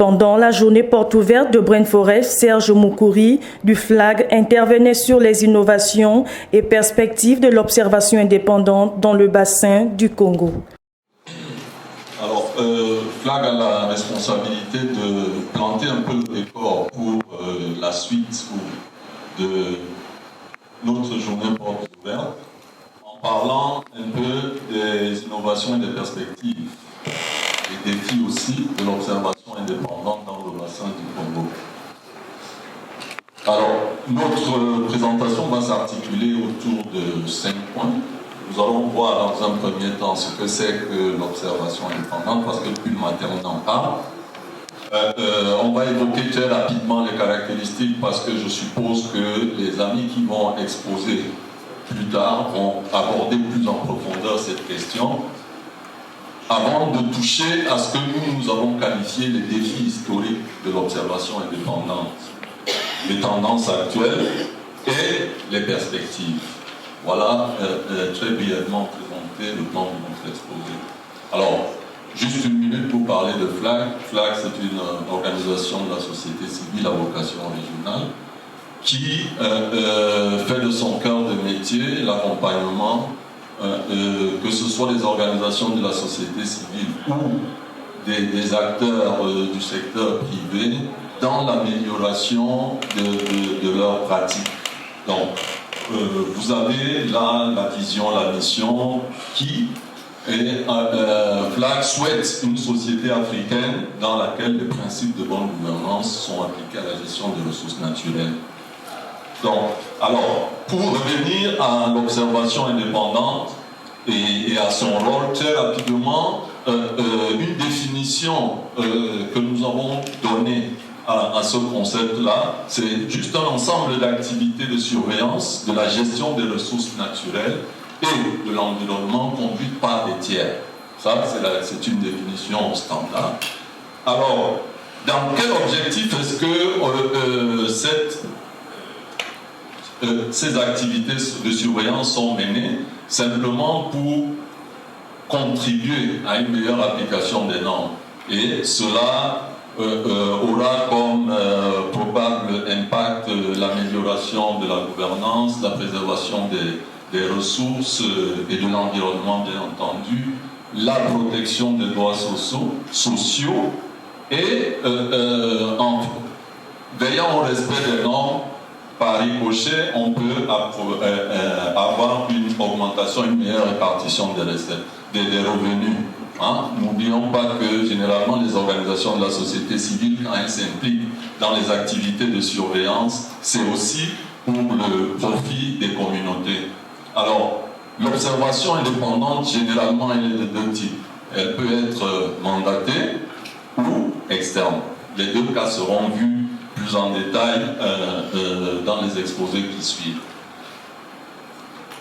Pendant la journée porte ouverte de Brain Forest, Serge Moukouri du FLAG intervenait sur les innovations et perspectives de l'observation indépendante dans le bassin du Congo. Alors, FLAG a la responsabilité de planter un peu le décor pour la suite de notre journée porte ouverte en parlant un peu des innovations et des perspectives. Les défis aussi de l'observation indépendante dans le bassin du Congo. Alors, notre présentation va s'articuler autour de 5 points. Nous allons voir dans un premier temps ce que c'est que l'observation indépendante, parce que depuis le matin on en parle. On va évoquer très rapidement les caractéristiques, parce que je suppose que les amis qui vont exposer plus tard vont aborder plus en profondeur cette question, avant de toucher à ce que nous avons qualifié les défis historiques de l'observation indépendante, les tendances actuelles et les perspectives. Voilà très brièvement présenté le plan de notre exposé. Alors, juste une minute pour parler de FLAG. FLAG, c'est une organisation de la société civile à vocation régionale qui fait de son cœur de métier l'accompagnement que ce soit les organisations de la société civile ou des acteurs du secteur privé dans l'amélioration de leurs pratiques. Donc, vous avez là la vision, la mission qui est FLAG souhaite une société africaine dans laquelle les principes de bonne gouvernance sont appliqués à la gestion des ressources naturelles. Donc, alors, pour revenir à l'observation indépendante et à son rôle, très rapidement, une définition que nous avons donnée à ce concept-là, c'est juste un ensemble d'activités de surveillance de la gestion des ressources naturelles et de l'environnement conduites par des tiers. Ça, c'est une définition standard. Alors, dans quel objectif est-ce que ces activités de surveillance sont menées? Simplement pour contribuer à une meilleure application des normes. Et cela aura comme probable impact l'amélioration de la gouvernance, la préservation des ressources et de l'environnement, bien entendu, la protection des droits sociaux et en veillant au respect des normes. Par ricochet, on peut avoir une augmentation, une meilleure répartition des recettes, des revenus. Hein? N'oublions pas que généralement les organisations de la société civile, quand elles s'impliquent dans les activités de surveillance, c'est aussi pour le profit des communautés. Alors, l'observation indépendante, généralement, elle est de deux types. Elle peut être mandatée ou externe. Les deux cas seront vus plus en détail dans les exposés qui suivent.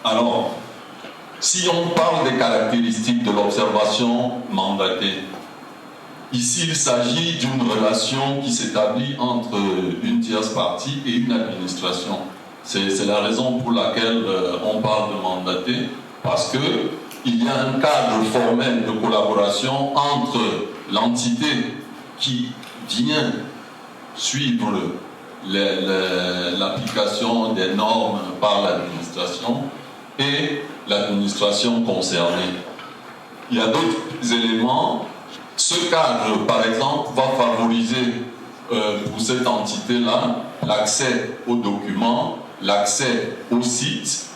Alors, si on parle des caractéristiques de l'observation mandatée, ici il s'agit d'une relation qui s'établit entre une tierce partie et une administration. C'est la raison pour laquelle on parle de mandaté, parce qu'il y a un cadre formel de collaboration entre l'entité qui vient suivre l'application des normes par l'administration et l'administration concernée. Il y a d'autres éléments. Ce cadre, par exemple, va favoriser pour cette entité-là l'accès aux documents, l'accès aux sites,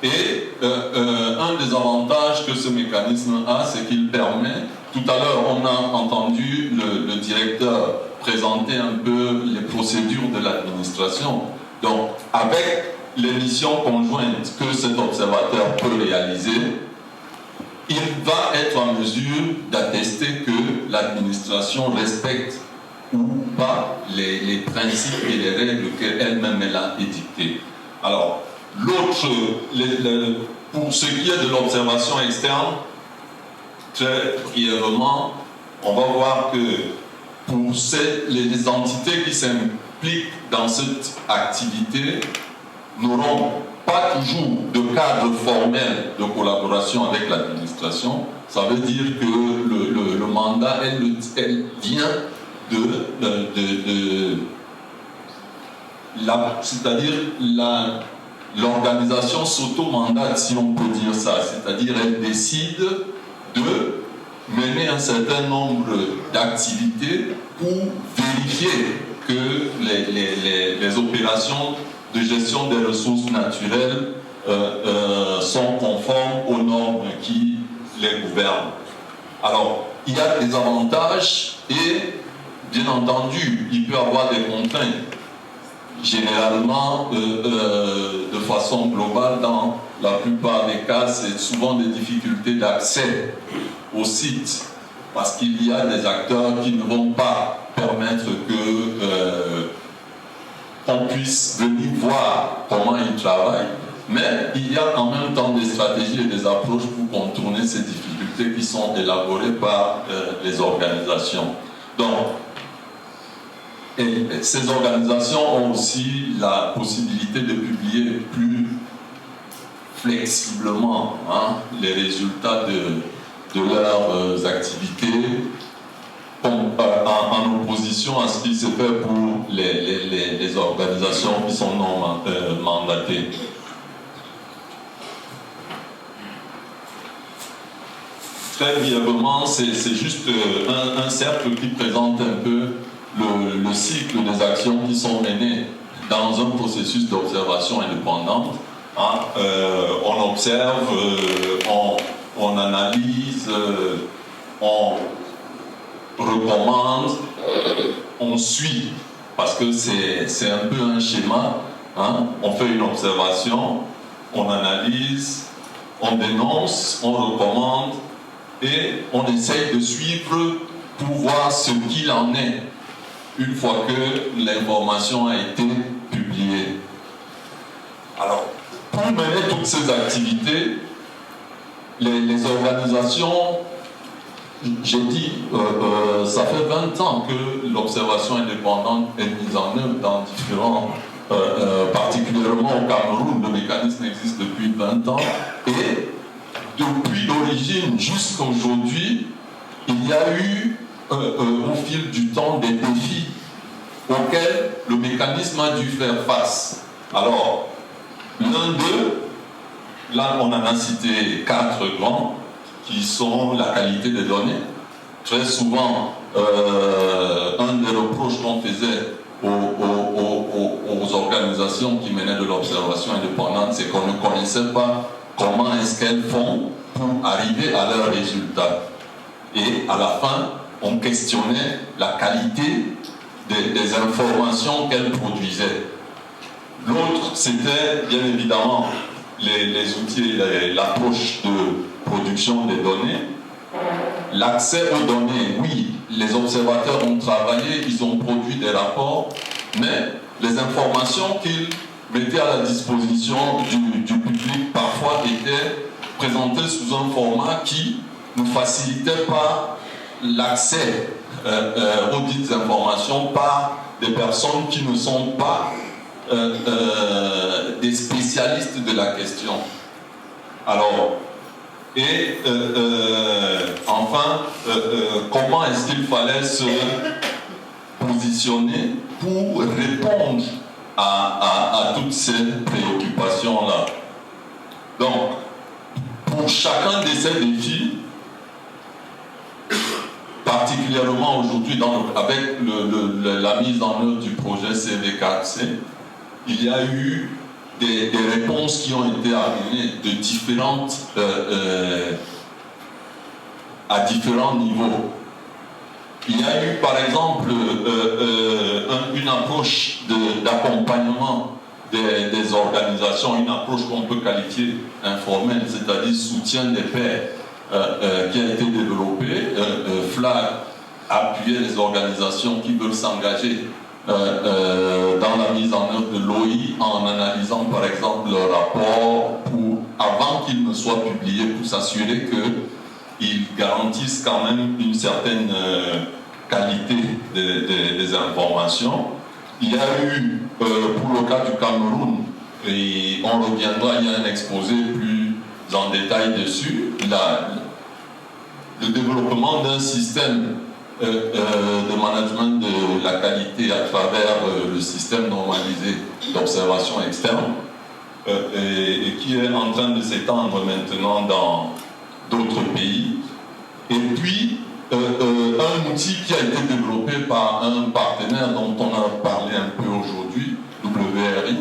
et un des avantages que ce mécanisme a, c'est qu'il permet, tout à l'heure on a entendu le directeur présenter un peu les procédures de l'administration. Donc, avec les missions conjointes que cet observateur peut réaliser, il va être en mesure d'attester que l'administration respecte ou pas les principes et les règles qu'elle-même a édictées. Alors, pour ce qui est de l'observation externe, très brièvement, on va voir que pour les entités qui s'impliquent dans cette activité n'auront pas toujours de cadre formel de collaboration avec l'administration. Ça veut dire que le mandat, elle vient c'est-à-dire l'organisation s'auto-mandate, si on peut dire ça, c'est-à-dire elle décide de mener un certain nombre d'activités pour vérifier que les opérations de gestion des ressources naturelles sont conformes aux normes qui les gouvernent. Alors, il y a des avantages et, bien entendu, il peut y avoir des contraintes. Généralement, de façon globale, dans la plupart des cas, c'est souvent des difficultés d'accès au site, parce qu'il y a des acteurs qui ne vont pas permettre qu'on puisse venir voir comment ils travaillent, mais il y a en même temps des stratégies et des approches pour contourner ces difficultés qui sont élaborées par les organisations. Donc, et ces organisations ont aussi la possibilité de publier plus flexiblement les résultats de leurs activités, en opposition à ce qui se fait pour les organisations qui sont non mandatées. Très brièvement, c'est juste un cercle qui présente un peu le cycle des actions qui sont menées dans un processus d'observation indépendante. On observe, on analyse, on recommande, on suit, parce que c'est un peu un schéma. On fait une observation, on analyse, on dénonce, on recommande et on essaye de suivre pour voir ce qu'il en est une fois que l'information a été publiée. Alors, pour mener toutes ces activités, les organisations, j'ai dit, ça fait 20 ans que l'observation indépendante est mise en œuvre dans différents, particulièrement au Cameroun, le mécanisme existe depuis 20 ans, et depuis l'origine jusqu'à aujourd'hui, il y a eu au fil du temps des défis auxquels le mécanisme a dû faire face. Alors, l'un d'eux, là on en a cité 4 grands, qui sont la qualité des données. Très souvent, un des reproches qu'on faisait aux organisations qui menaient de l'observation indépendante, c'est qu'on ne connaissait pas comment est-ce qu'elles font pour arriver à leurs résultats. Et à la fin, on questionnait la qualité des informations qu'elles produisaient. L'autre, c'était bien évidemment les outils, l'approche de production des données. L'accès aux données, oui, les observateurs ont travaillé, ils ont produit des rapports, mais les informations qu'ils mettaient à la disposition du public parfois étaient présentées sous un format qui ne facilitait pas l'accès aux dites informations par des personnes qui ne sont pas des spécialistes de la question. Alors, et enfin, comment est-ce qu'il fallait se positionner pour répondre à toutes ces préoccupations-là. Donc, pour chacun de ces défis, particulièrement aujourd'hui avec la mise en œuvre du projet CV4C, il y a eu des réponses qui ont été amenées à différents niveaux. Il y a eu par exemple une approche d'accompagnement des organisations, une approche qu'on peut qualifier informelle, c'est-à-dire soutien des pairs, qui a été développée. FLAG appuyait les organisations qui veulent s'engager dans la mise en œuvre de l'OI en analysant par exemple leur rapport avant qu'il ne soit publié, pour s'assurer qu'ils garantissent quand même une certaine qualité des informations. Il y a eu, pour le cas du Cameroun, et on reviendra, il y a un exposé plus en détail dessus, le développement d'un système de management de la qualité à travers le système normalisé d'observation externe et qui est en train de s'étendre maintenant dans d'autres pays. Et puis, un outil qui a été développé par un partenaire dont on a parlé un peu aujourd'hui, WRI,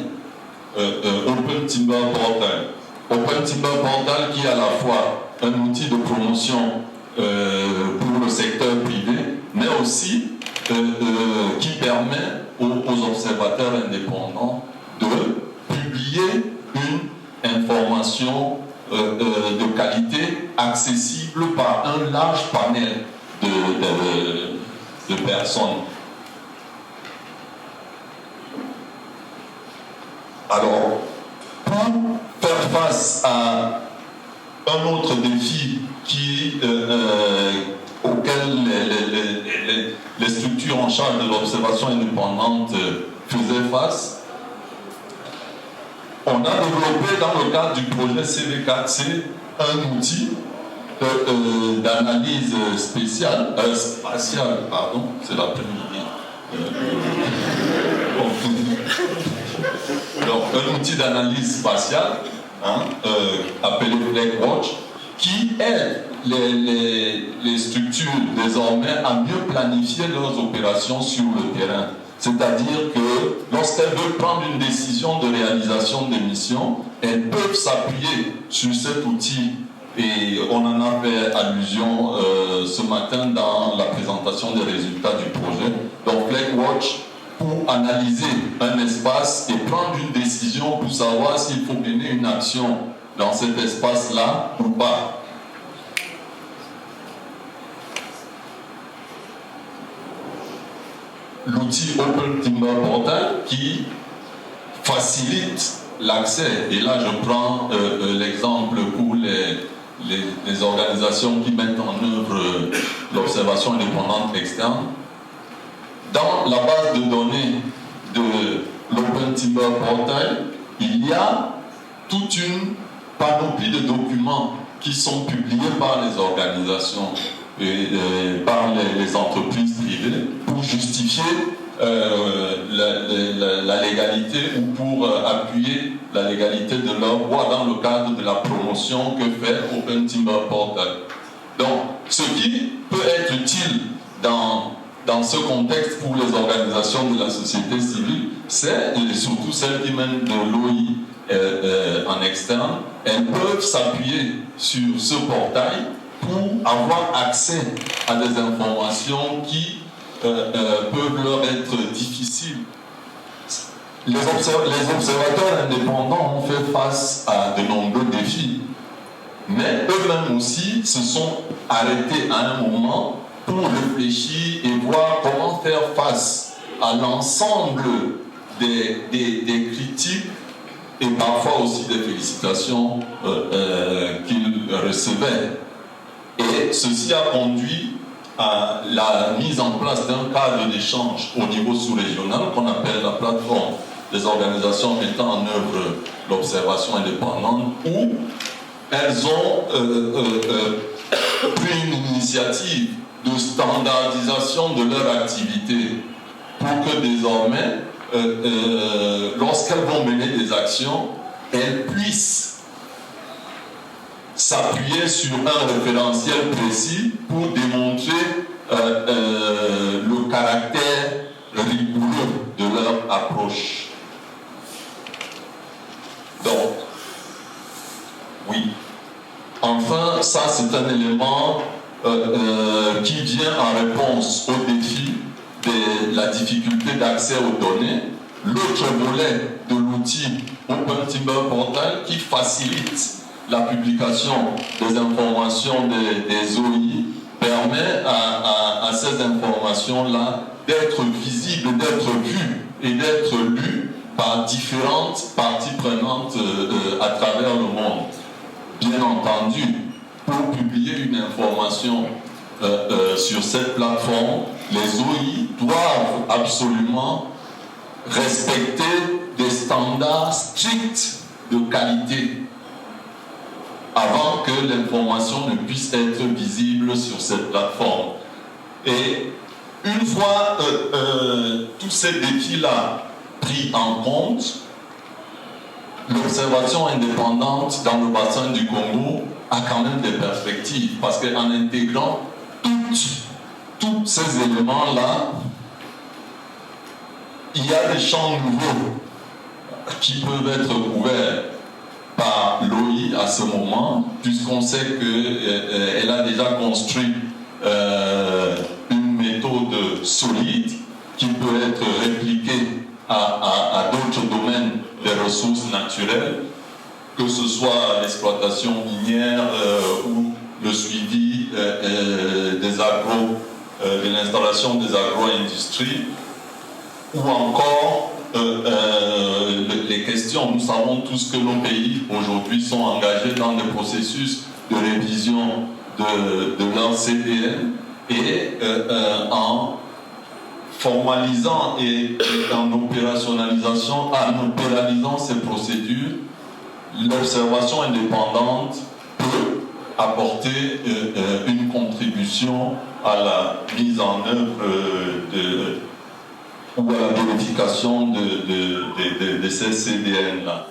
Open Timber Portal. Open Timber Portal qui est à la fois un outil de promotion pour le secteur privé, mais aussi qui permet aux observateurs indépendants de publier une information de qualité accessible par un large panel de personnes. Alors, pour faire face à un autre défi auquel les structures en charge de l'observation indépendante faisaient face, on a développé dans le cadre du projet CV4C un outil d'analyse spatiale, c'est l'après-midi. Donc, un outil d'analyse spatiale appelé FlagWatch qui aide les structures désormais à mieux planifier leurs opérations sur le terrain. C'est-à-dire que lorsqu'elles veulent prendre une décision de réalisation des missions, elles peuvent s'appuyer sur cet outil. Et on en a fait allusion ce matin dans la présentation des résultats du projet. Donc FlagWatch pour analyser un espace et prendre une décision pour savoir s'il faut mener une action dans cet espace-là ou pas. L'outil Open Timber Portal qui facilite l'accès, et là je prends l'exemple pour les organisations qui mettent en œuvre l'observation indépendante externe. Dans la base de données de l'Open Timber Portal, il y a toute une panoplie de documents qui sont publiés par les organisations et par les entreprises privées pour justifier la légalité ou pour appuyer la légalité de leur voix dans le cadre de la promotion que fait Open Timber Portal. Donc, ce qui peut être utile dans ce contexte pour les organisations de la société civile, c'est, et surtout celles qui mènent de l'OI en externe, elles peuvent s'appuyer sur ce portail pour avoir accès à des informations qui peuvent leur être difficiles. Les observateurs indépendants ont fait face à de nombreux défis, mais eux-mêmes aussi se sont arrêtés à un moment pour réfléchir et voir comment faire face à l'ensemble des critiques et parfois aussi des félicitations qu'ils recevaient. Et ceci a conduit à la mise en place d'un cadre d'échange au niveau sous-régional qu'on appelle la plateforme des organisations mettant en œuvre l'observation indépendante, où elles ont pris une initiative de standardisation de leur activité pour que désormais, lorsqu'elles vont mener des actions, elles puissent s'appuyer sur un référentiel précis pour démontrer le caractère rigoureux de leur approche. Donc, oui. Enfin, ça c'est un élément qui vient en réponse au défi de la difficulté d'accès aux données. L'autre volet de l'outil Open Timber Portal qui facilite la publication des informations des OI permet à ces informations-là d'être visibles, d'être vues et d'être lues par différentes parties prenantes à travers le monde. Bien entendu, pour publier une information sur cette plateforme, les OI doivent absolument respecter des standards stricts de qualité avant que l'information ne puisse être visible sur cette plateforme. Et une fois tous ces défis-là pris en compte, l'observation indépendante dans le bassin du Congo a quand même des perspectives, parce qu'en intégrant tous ces éléments-là, il y a des champs nouveaux qui peuvent être couverts par l'OI à ce moment, puisqu'on sait qu'elle a déjà construit une méthode solide qui peut être répliquée à d'autres domaines des ressources naturelles, que ce soit l'exploitation minière ou le suivi de l'installation des agro-industries, ou encore les questions. Nous savons tous que nos pays aujourd'hui sont engagés dans des processus de révision de leur CDN, et en formalisant et en opérationnalisant ces procédures, l'observation indépendante peut apporter une contribution à la mise en œuvre ou à la vérification de ces CDN-là.